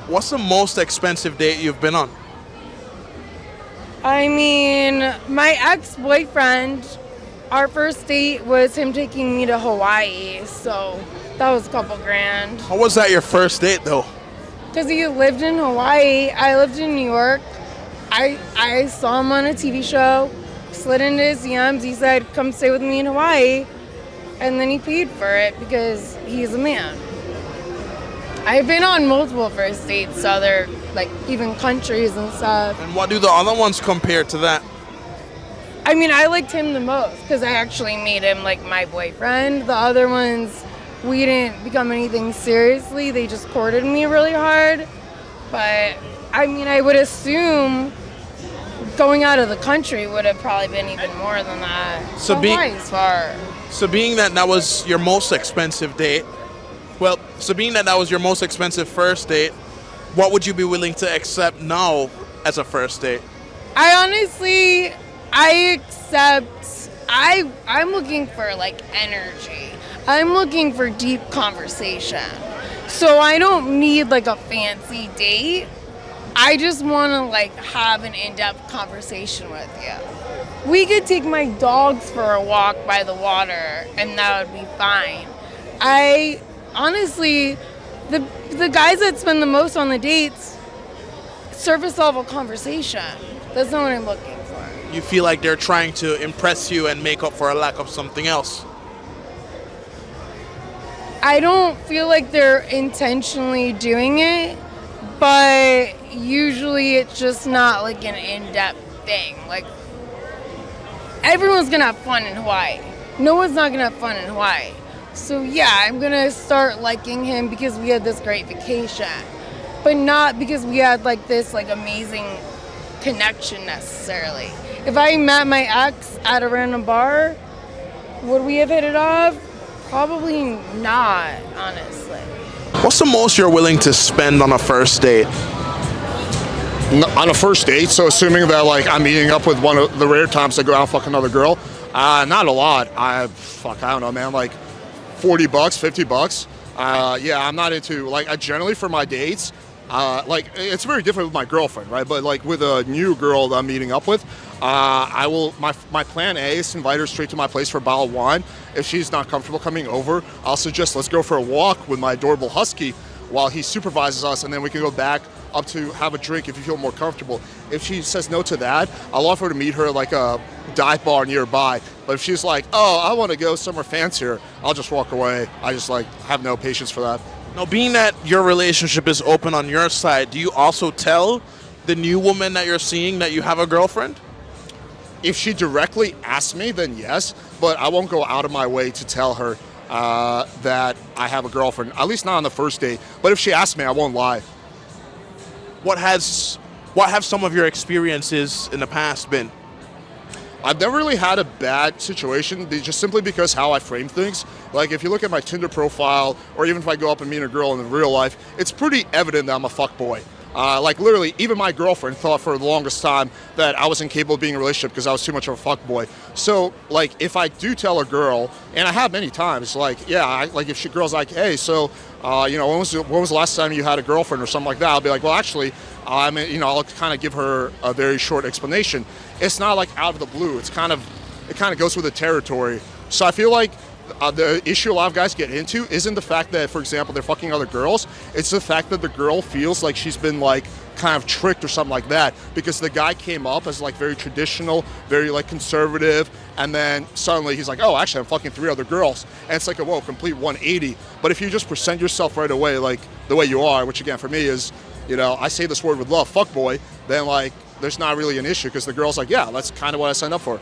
What's the most expensive date you've been on? I mean, my ex-boyfriend, our first date was him taking me to Hawaii, so that was a couple grand. How was that your first date though? Because he lived in Hawaii, I lived in New York. I saw him on a TV show, slid into his DMs, he said, come stay with me in Hawaii, and then he paid for it because he's a man. I've been on multiple first dates to other, like, even countries and stuff. And what do the other ones compare to that? I mean, I liked him the most because I actually made him, like, my boyfriend. The other ones, we didn't become anything seriously. They just courted me really hard. But, I mean, I would assume going out of the country would have probably been even more than that. So Hawaii's far. So being that was your most expensive date, being that was your most expensive first date, what would you be willing to accept now as a first date? I'm looking for, like, energy. I'm looking for deep conversation. So I don't need, like, a fancy date. I just want to, like, have an in-depth conversation with you. We could take my dogs for a walk by the water, and that would be fine. Honestly, the guys that spend the most on the dates, surface level conversation. That's not what I'm looking for. You feel like they're trying to impress you and make up for a lack of something else? I don't feel like they're intentionally doing it, but usually it's just not like an in-depth thing. Like, everyone's gonna have fun in Hawaii. No one's not gonna have fun in Hawaii. So yeah, I'm gonna start liking him because we had this great vacation, but not because we had like this like amazing connection necessarily. If I met my ex at a random bar, would we have hit it off? Probably not, honestly. What's the most you're willing to spend on a first date? On a first date, so assuming that like I'm meeting up with one of the rare times I go out and fuck another girl, not a lot. I don't know, man, like $40, $50. Yeah, I'm not into, like, I generally for my dates, like, it's very different with my girlfriend, right? But like with a new girl that I'm meeting up with, my plan A is to invite her straight to my place for a bottle of wine. If she's not comfortable coming over, I'll suggest let's go for a walk with my adorable husky while he supervises us, and then we can go back up to have a drink if you feel more comfortable. If she says no to that, I'll offer to meet her at like a dive bar nearby. But if she's like, oh, I want to go somewhere fancier, I'll just walk away. I just like have no patience for that. Now, being that your relationship is open on your side, do you also tell the new woman that you're seeing that you have a girlfriend? If she directly asks me, then yes, but I won't go out of my way to tell her that I have a girlfriend, at least not on the first date. But if she asks me, I won't lie. What have some of your experiences in the past been? I've never really had a bad situation, just simply because how I frame things. Like, if you look at my Tinder profile, or even if I go up and meet a girl in real life, it's pretty evident that I'm a fuckboy. Like, literally, even my girlfriend thought for the longest time that I was incapable of being in a relationship because I was too much of a fuckboy. So, like, if I do tell a girl, and I have many times, like, yeah, like, if girl's like, hey, so, when was the last time you had a girlfriend or something like that? I'll be like, well, actually, I'll kind of give her a very short explanation. It's not like out of the blue. It kind of goes with the territory. So I feel like the issue a lot of guys get into isn't the fact that, for example, they're fucking other girls. It's the fact that the girl feels like she's been like kind of tricked or something like that because the guy came up as like very traditional, very like conservative, and then suddenly he's like, oh, actually I'm fucking 3 other girls, and it's like a complete 180. But if you just present yourself right away like the way you are, which again for me is, I say this word with love, fuckboy, then like there's not really an issue because the girl's like, yeah, that's kind of what I signed up for.